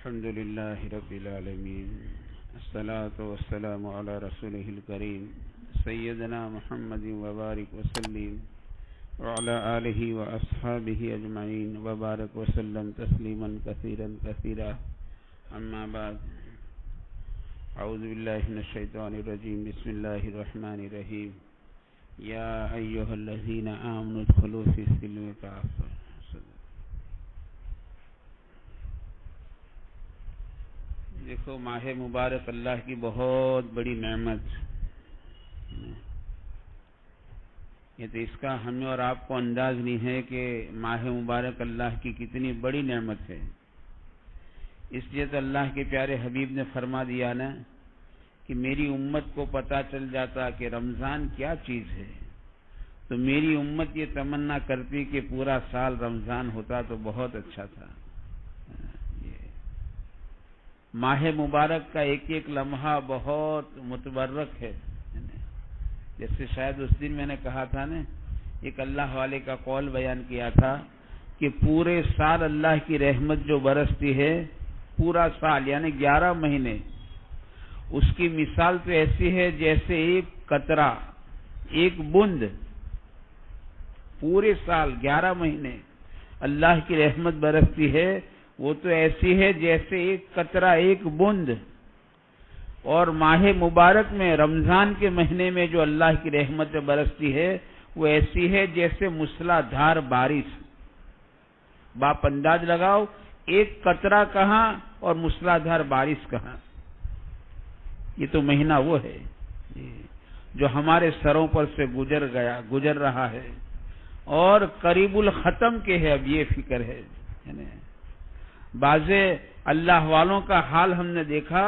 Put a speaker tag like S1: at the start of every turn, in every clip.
S1: الحمد لله رب العالمين الصلاة والسلام على رسوله الكريم سيدنا محمد وبارك وسلم وعلى آله وأصحابه أجمعين وبارك وسلم تسليما كثيرا كثيرا أما بعد أعوذ بالله من الشيطان الرجيم بسم الله الرحمن الرحيم يا أيها الذين آمنوا ادخلوا في السلم كافة. دیکھو ماہ مبارک اللہ کی بہت بڑی نعمت، یہ تو اس کا ہمیں اور آپ کو انداز نہیں ہے کہ ماہ مبارک اللہ کی کتنی بڑی نعمت ہے. اس لیے تو اللہ کے پیارے حبیب نے فرما دیا نا کہ میری امت کو پتہ چل جاتا کہ رمضان کیا چیز ہے تو میری امت یہ تمنا کرتی کہ پورا سال رمضان ہوتا تو بہت اچھا تھا. ماہ مبارک کا ایک ایک لمحہ بہت متبرک ہے. جیسے شاید اس دن میں نے کہا تھا نا، ایک اللہ والے کا قول بیان کیا تھا کہ پورے سال اللہ کی رحمت جو برستی ہے، پورا سال یعنی 11 مہینے، اس کی مثال تو ایسی ہے جیسے ایک قطرہ، ایک بوند. پورے سال 11 مہینے اللہ کی رحمت برستی ہے، وہ تو ایسی ہے جیسے ایک قطرہ، ایک بوند. اور ماہ مبارک میں رمضان کے مہینے میں جو اللہ کی رحمت برستی ہے وہ ایسی ہے جیسے موسلا دھار بارش. باپ انداز لگاؤ، ایک قطرہ کہاں اور موسلا دھار بارش کہاں. یہ تو مہینہ وہ ہے جو ہمارے سروں پر سے گزر رہا ہے اور قریب الختم کے ہے. اب یہ فکر ہے. بعض اللہ والوں کا حال ہم نے دیکھا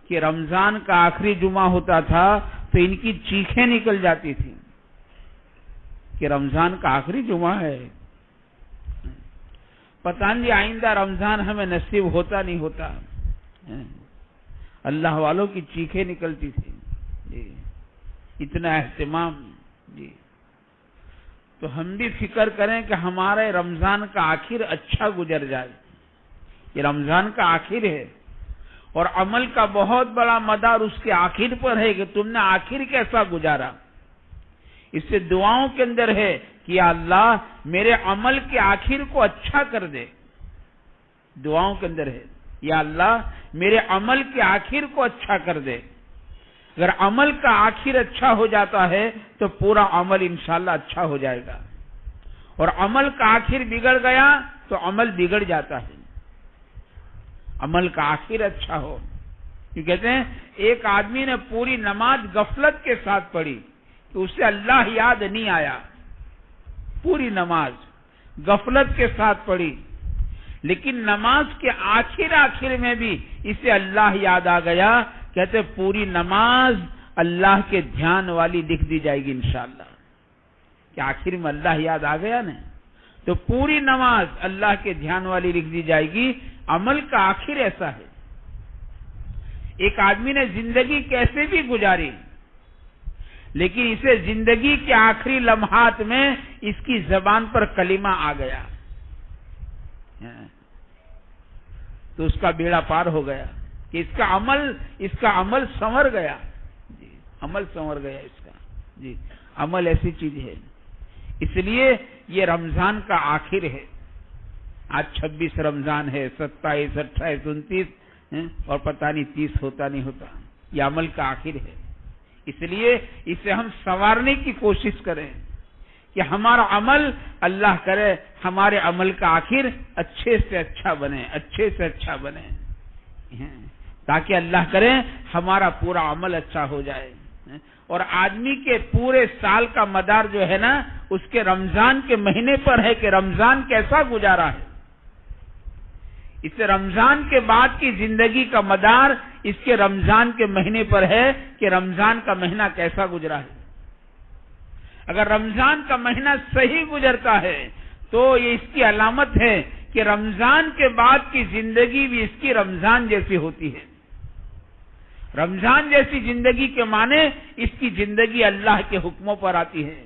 S1: کہ رمضان کا آخری جمعہ ہوتا تھا تو ان کی چیخیں نکل جاتی تھی کہ رمضان کا آخری جمعہ ہے، پتہ نہیں آئندہ رمضان ہمیں نصیب ہوتا نہیں ہوتا. اللہ والوں کی چیخیں نکلتی تھی جی، اتنا اہتمام جی. تو ہم بھی فکر کریں کہ ہمارے رمضان کا آخر اچھا گزر جائے. یہ رمضان کا آخر ہے اور عمل کا بہت بڑا مدار اس کے آخر پر ہے کہ تم نے آخر کیسا گزارا. اس سے دعاؤں کے اندر ہے کہ یا اللہ میرے عمل کے آخر کو اچھا کر دے. دعاؤں کے اندر ہے یا اللہ میرے عمل کے آخر کو اچھا کر دے. اگر عمل کا آخر اچھا ہو جاتا ہے تو پورا عمل انشاءاللہ اچھا ہو جائے گا، اور عمل کا آخر بگڑ گیا تو عمل بگڑ جاتا ہے. عمل کا آخر اچھا ہو. یہ کہتے ہیں ایک آدمی نے پوری نماز غفلت کے ساتھ پڑھی تو اسے اللہ یاد نہیں آیا. پوری نماز غفلت کے ساتھ پڑھی لیکن نماز کے آخر میں بھی اسے اللہ یاد آ گیا. کہتے پوری نماز اللہ کے دھیان والی لکھ دی جائے گی انشاءاللہ. کہ آخر میں اللہ یاد آ گیا نا تو پوری نماز اللہ کے دھیان والی لکھ دی جائے گی. عمل کا آخر ایسا ہے. ایک آدمی نے زندگی کیسے بھی گزاری لیکن اسے زندگی کے آخری لمحات میں اس کی زبان پر کلمہ آ گیا تو اس کا بیڑا پار ہو گیا کہ اس کا عمل سنور گیا جی. عمل سنور گیا اس کا جی. عمل ایسی چیز ہے. اس لیے یہ رمضان کا آخر ہے. آج 26 رمضان ہے، 27، 28، 29 اور پتہ نہیں 30 ہوتا نہیں ہوتا. یہ عمل کا آخر ہے. اس لیے اسے ہم سنوارنے کی کوشش کریں کہ ہمارا عمل اللہ کرے ہمارے عمل کا آخر اچھے سے اچھا بنے، اچھے سے اچھا بنے، تاکہ اللہ کرے ہمارا پورا عمل اچھا ہو جائے. اور آدمی کے پورے سال کا مدار جو ہے نا اس کے رمضان کے مہینے پر ہے کہ رمضان کیسا گزارا ہے. اس سے رمضان کے بعد کی زندگی کا مدار اس کے رمضان کے مہینے پر ہے کہ رمضان کا مہینہ کیسا گزرا ہے. اگر رمضان کا مہینہ صحیح گزرتا ہے تو یہ اس کی علامت ہے کہ رمضان کے بعد کی زندگی بھی اس کی رمضان جیسی ہوتی ہے. رمضان جیسی زندگی کے معنی اس کی زندگی اللہ کے حکموں پر آتی ہے.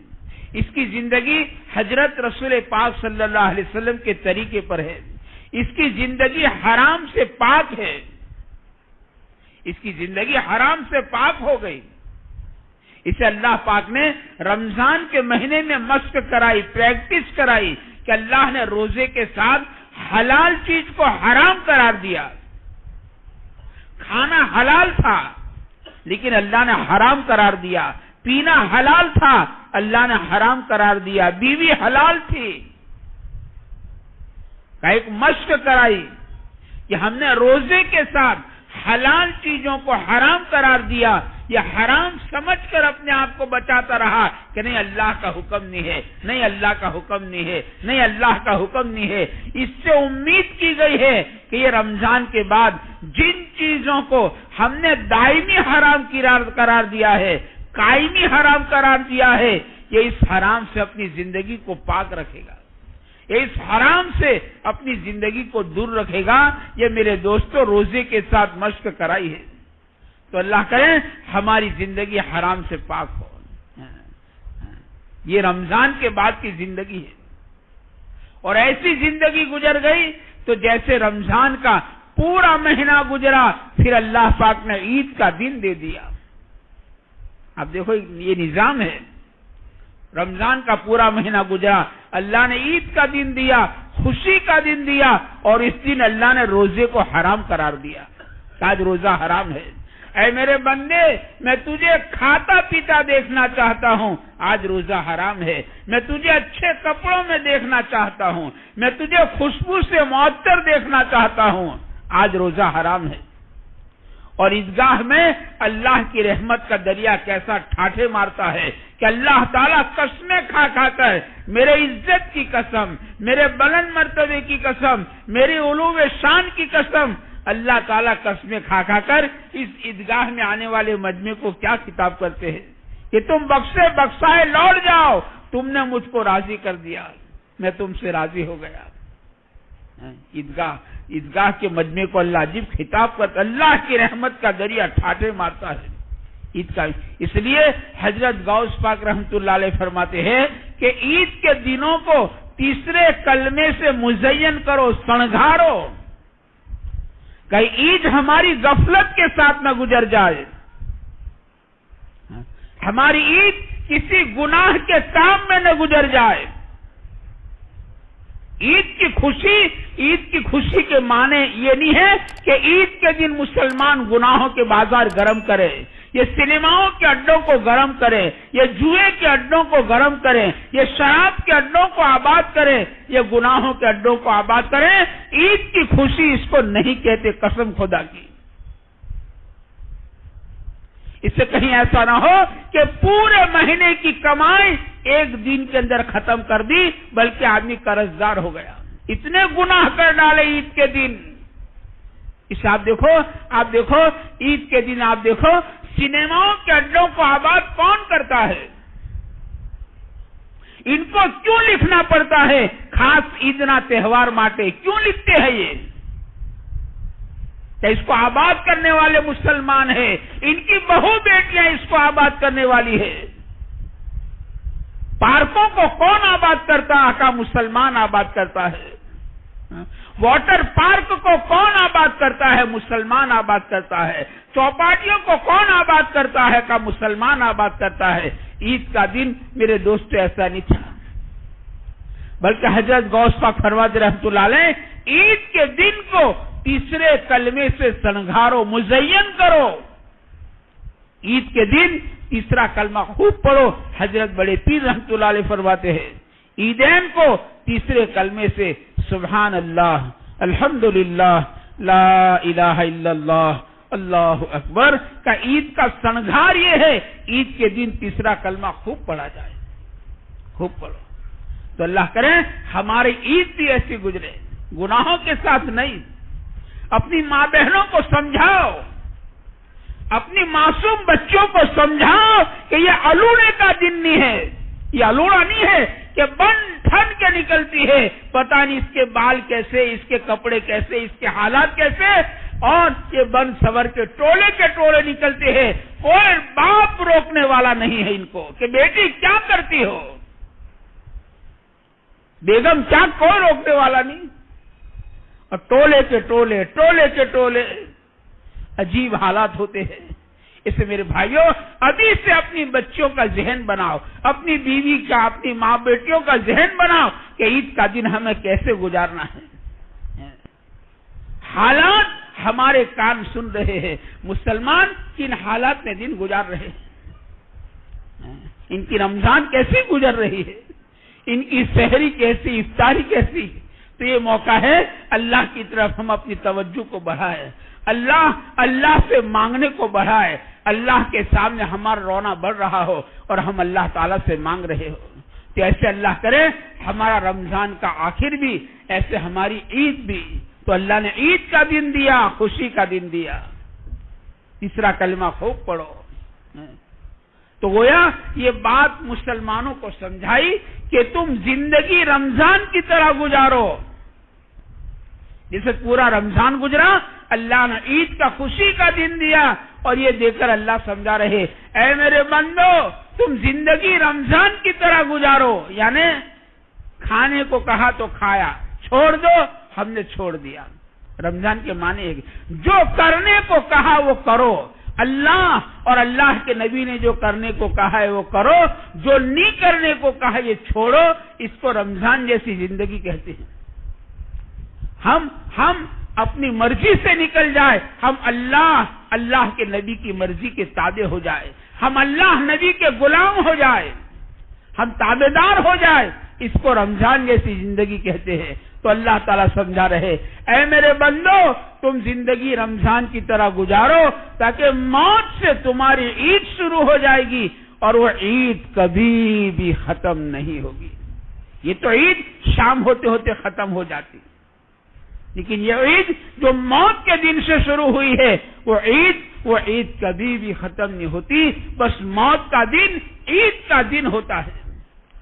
S1: اس کی زندگی حضرت رسول پاک صلی اللہ علیہ وسلم کے طریقے پر ہے. اس کی زندگی حرام سے پاک ہے، اس کی زندگی حرام سے پاک ہو گئی. اسے اللہ پاک نے رمضان کے مہینے میں مشق کرائی، پریکٹس کرائی کہ اللہ نے روزے کے ساتھ حلال چیز کو حرام قرار دیا. کھانا حلال تھا لیکن اللہ نے حرام قرار دیا، پینا حلال تھا اللہ نے حرام قرار دیا، بیوی حلال تھی. ایک مشق کرائی کہ ہم نے روزے کے ساتھ حلال چیزوں کو حرام قرار دیا. یہ حرام سمجھ کر اپنے آپ کو بچاتا رہا کہ نہیں اللہ کا حکم نہیں ہے، نہیں اللہ کا حکم نہیں ہے، نہیں اللہ کا حکم نہیں ہے. اس سے امید کی گئی ہے کہ یہ رمضان کے بعد جن چیزوں کو ہم نے دائمی حرام قرار دیا ہے، قائمی حرام قرار دیا ہے، یہ اس حرام سے اپنی زندگی کو پاک رکھے گا، یہ اس حرام سے اپنی زندگی کو دور رکھے گا. یہ میرے دوستوں روزے کے ساتھ مشق کرائی ہے. تو اللہ کرے ہماری زندگی حرام سے پاک ہو. یہ رمضان کے بعد کی زندگی ہے، اور ایسی زندگی گزر گئی تو جیسے رمضان کا پورا مہینہ گزرا پھر اللہ پاک نے عید کا دن دے دیا. اب دیکھو یہ نظام ہے، رمضان کا پورا مہینہ گزرا، اللہ نے عید کا دن دیا، خوشی کا دن دیا، اور اس دن اللہ نے روزے کو حرام قرار دیا. آج روزہ حرام ہے. اے میرے بندے، میں تجھے کھاتا پیتا دیکھنا چاہتا ہوں، آج روزہ حرام ہے. میں تجھے اچھے کپڑوں میں دیکھنا چاہتا ہوں، میں تجھے خوشبو سے معطر دیکھنا چاہتا ہوں، آج روزہ حرام ہے. اور عیدگاہ میں اللہ کی رحمت کا دریا کیسا ٹھاٹھے مارتا ہے کہ اللہ تعالیٰ قسمیں کھا کھا کر، میرے عزت کی قسم، میرے بلند مرتبے کی قسم، میری علو شان کی قسم، اللہ تعالیٰ قسمیں کھا کھا کر اس عیدگاہ میں آنے والے مجمع کو کیا خطاب کرتے ہیں کہ تم بخشے بخشائے لوٹ جاؤ، تم نے مجھ کو راضی کر دیا، میں تم سے راضی ہو گیا. عیدگاہ کے مجمع کو اللہ عجیب خطاب کرتا، اللہ کی رحمت کا دریا ٹھاٹھے مارتا ہے عید کا. اس لیے حضرت غوث پاک رحمت اللہ علیہ فرماتے ہیں کہ عید کے دنوں کو تیسرے کلمے سے مزین کرو، سنگھارو، کہ عید ہماری غفلت کے ساتھ نہ گزر جائے، ہماری عید کسی گناہ کے کام میں نہ گزر جائے. عید کی خوشی کے معنی یہ نہیں ہے کہ عید کے دن مسلمان گناہوں کے بازار گرم کرے، یہ سنیماؤں کے اڈوں کو گرم کرے، یہ جوئے کے اڈوں کو گرم کرے، یہ شراب کے اڈوں کو آباد کرے، یہ گناہوں کے اڈوں کو آباد کرے. عید کی خوشی اس کو نہیں کہتے، قسم خدا کی. اس سے کہیں ایسا نہ ہو کہ پورے مہینے کی کمائی ایک دن کے اندر ختم کر دی، بلکہ آدمی قرض دار ہو گیا. اتنے گناہ کر ڈالے عید کے دن. اس آپ دیکھو عید کے دن آپ دیکھو سنیماؤں کے اڈوں کو آباد کون کرتا ہے؟ ان کو کیوں لکھنا پڑتا ہے خاص عیدنا تہوار ماٹے؟ کیوں لکھتے ہیں یہ؟ کہ اس کو آباد کرنے والے مسلمان ہیں، ان کی بہو بیٹیاں اس کو آباد کرنے والی ہے. پارکوں کو کون آباد کرتا ہے؟ کا مسلمان آباد کرتا ہے. واٹر پارک کو کون آباد کرتا ہے؟ مسلمان آباد کرتا ہے. چوپاٹیوں کو کون آباد کرتا ہے؟ کا مسلمان آباد کرتا ہے. عید کا دن میرے دوستو ایسا نہیں تھا، بلکہ حضرت غوث پاک فرماتے رحمت اللہ علیہ عید کے دن کو تیسرے کلمے سے سنگھارو، مزین کرو. عید کے دن تیسرا کلمہ خوب پڑھو. حضرت بڑے پیر رحمت اللہ علیہ فرماتے ہیں عیدین کو تیسرے کلمے سے سبحان اللہ، الحمدللہ، لا الہ الا اللہ، اللہ اکبر کا عید کا سنگھار یہ ہے. عید کے دن تیسرا کلمہ خوب پڑھا جائے، خوب پڑھو. تو اللہ کرے ہماری عید بھی ایسی گزرے، گناہوں کے ساتھ نہیں. اپنی ماں بہنوں کو سمجھاؤ، اپنی معصوم بچوں کو سمجھاؤ کہ یہ الوڑے کا دن نہیں ہے، یہ الوڑا نہیں ہے کہ بن ٹھن کے نکلتی ہے، پتہ نہیں اس کے بال کیسے، اس کے کپڑے کیسے، اس کے حالات کیسے، اور یہ بن سور کے ٹولے نکلتے ہیں. کوئی باپ روکنے والا نہیں ہے ان کو کہ بیٹی کیا کرتی ہو، بیگم کیا، کوئی روکنے والا نہیں. اور ٹولے کے ٹولے عجیب حالات ہوتے ہیں. اس سے میرے بھائیوں ابھی سے اپنی بچوں کا ذہن بناؤ, اپنی بیوی کا, اپنی ماں بیٹیوں کا ذہن بناؤ کہ عید کا دن ہمیں کیسے گزارنا ہے. حالات ہمارے کان سن رہے ہیں, مسلمان کن حالات میں دن گزار رہے ہیں, ان کی رمضان کیسی گزر رہی ہے, ان کی سحری کیسی, افطاری کیسی. تو یہ موقع ہے اللہ کی طرف ہم اپنی توجہ کو بڑھائیں, اللہ سے مانگنے کو بڑھائے, اللہ کے سامنے ہمارا رونا بڑھ رہا ہو اور ہم اللہ تعالیٰ سے مانگ رہے ہو. تو ایسے اللہ کرے ہمارا رمضان کا آخر بھی, ایسے ہماری عید بھی. تو اللہ نے عید کا دن دیا, خوشی کا دن دیا. تیسرا کلمہ خوب پڑھو. تو گویا یہ بات مسلمانوں کو سمجھائی کہ تم زندگی رمضان کی طرح گزارو. جیسے پورا رمضان گزرا, اللہ نے عید کا خوشی کا دن دیا, اور یہ دیکھ کر اللہ سمجھا رہے اے میرے بندو تم زندگی رمضان کی طرح گزارو. یعنی کھانے کو کہا تو کھایا, چھوڑ دو ہم نے چھوڑ دیا. رمضان کے معنی ہے جو کرنے کو کہا وہ کرو, اللہ اور اللہ کے نبی نے جو کرنے کو کہا ہے وہ کرو, جو نہیں کرنے کو کہا یہ چھوڑو. اس کو رمضان جیسی زندگی کہتے ہیں. ہم اپنی مرضی سے نکل جائے, ہم اللہ کے نبی کی مرضی کے تابع ہو جائے, ہم اللہ نبی کے غلام ہو جائے, ہم تابع دار ہو جائے. اس کو رمضان جیسی زندگی کہتے ہیں. تو اللہ تعالیٰ سمجھا رہے اے میرے بندو تم زندگی رمضان کی طرح گزارو تاکہ موت سے تمہاری عید شروع ہو جائے گی اور وہ عید کبھی بھی ختم نہیں ہوگی. یہ تو عید شام ہوتے ہوتے ختم ہو جاتی, لیکن یہ عید جو موت کے دن سے شروع ہوئی ہے وہ عید کبھی بھی ختم نہیں ہوتی. بس موت کا دن عید کا دن ہوتا ہے,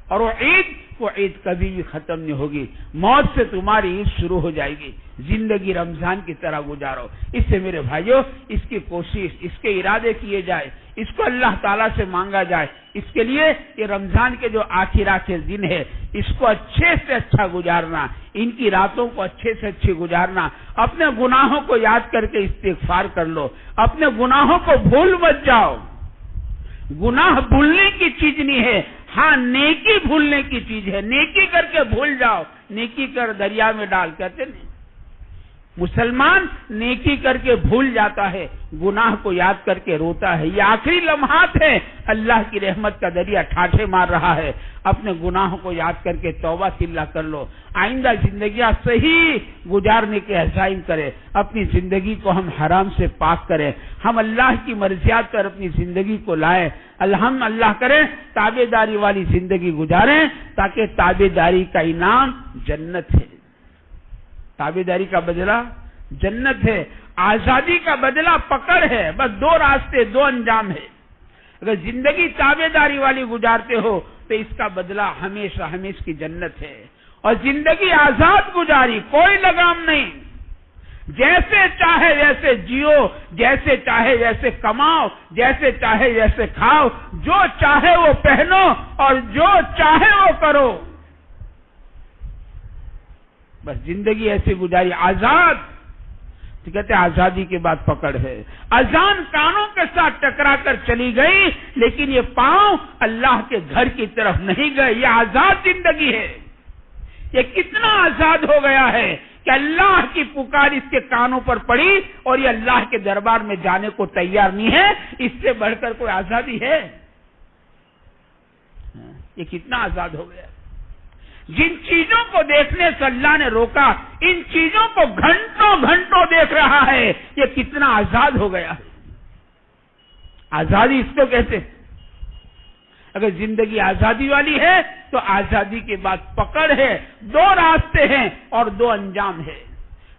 S1: اور وہ عید کبھی بھی ختم نہیں ہوگی. موت سے تمہاری عید شروع ہو جائے گی. زندگی رمضان کی طرح گزارو. اس سے میرے بھائیوں اس کی کوشش, اس کے ارادے کیے جائے, اس کو اللہ تعالیٰ سے مانگا جائے. اس کے لیے یہ رمضان کے جو آخر دن ہے اس کو اچھے سے اچھا گزارنا, ان کی راتوں کو اچھے سے اچھی گزارنا. اپنے گناہوں کو یاد کر کے استغفار کر لو, اپنے گناہوں کو بھول مت جاؤ. گناہ بھولنے کی چیز نہیں ہے, ہاں نیکی بھولنے کی چیز ہے. نیکی کر کے بھول جاؤ, نیکی کر دریا میں ڈال, کہتے نہیں. مسلمان نیکی کر کے بھول جاتا ہے, گناہ کو یاد کر کے روتا ہے. یہ آخری لمحات ہے, اللہ کی رحمت کا دریا ٹھاٹھے مار رہا ہے. اپنے گناہوں کو یاد کر کے توبہ صلہ کر لو. آئندہ زندگیاں صحیح گزارنے کے عزائم کرے. اپنی زندگی کو ہم حرام سے پاک کریں, ہم اللہ کی مرضیات پر اپنی زندگی کو لائیں. ہم اللہ کریں تابع داری والی زندگی گزاریں تاکہ تابع داری کا انعام جنت ہے. تابع داری کا بدلہ جنت ہے. آزادی کا بدلہ پکڑ ہے. بس دو راستے, دو انجام ہے. اگر زندگی تابع داری والی گزارتے ہو تو اس کا بدلہ ہمیشہ ہمیشہ کی جنت ہے. اور زندگی آزاد گزاری, کوئی لگام نہیں, جیسے چاہے ویسے جیو, جیسے چاہے ویسے کماؤ, جیسے چاہے ویسے کھاؤ, جو چاہے وہ پہنو اور جو چاہے وہ کرو. بس زندگی ایسے گزاری. آزاد تو کہتے آزادی کے بعد پکڑ ہے. اذان کانوں کے ساتھ ٹکرا کر چلی گئی لیکن یہ پاؤں اللہ کے گھر کی طرف نہیں گئے. یہ آزاد زندگی ہے. یہ کتنا آزاد ہو گیا ہے کہ اللہ کی پکار اس کے کانوں پر پڑی اور یہ اللہ کے دربار میں جانے کو تیار نہیں ہے. اس سے بڑھ کر کوئی آزادی ہے؟ یہ کتنا آزاد ہو گیا. جن چیزوں کو دیکھنے سے اللہ نے روکا, ان چیزوں کو گھنٹوں دیکھ رہا ہے. یہ کتنا آزاد ہو گیا ہے. آزادی اس کو کہتے ہیں. اگر زندگی آزادی والی ہے تو آزادی کے بعد پکڑ ہے. دو راستے ہیں اور دو انجام ہے.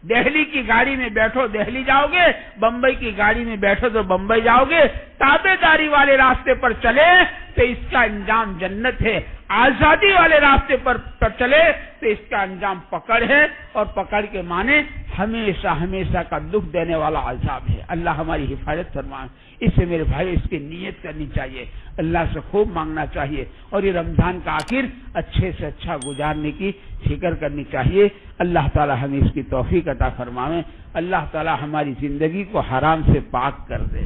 S1: دہلی کی گاڑی میں بیٹھو دہلی جاؤ گے, بمبئی کی گاڑی میں بیٹھو تو بمبئی جاؤ گے. تابع داری والے راستے پر چلے تو اس کا انجام جنت ہے. آزادی والے راستے پر چلے تو اس کا انجام پکڑ ہے. اور پکڑ کے معنی ہمیشہ ہمیشہ کا دکھ دینے والا عذاب ہے. اللہ ہماری حفاظت فرمائے. اس سے میرے بھائی اس کی نیت کرنی چاہیے, اللہ سے خوب مانگنا چاہیے, اور یہ رمضان کا آخر اچھے سے اچھا گزارنے کی فکر کرنی چاہیے. اللہ تعالی ہمیں اس کی توفیق عطا فرمائے. اللہ تعالی ہماری زندگی کو حرام سے پاک کر دے.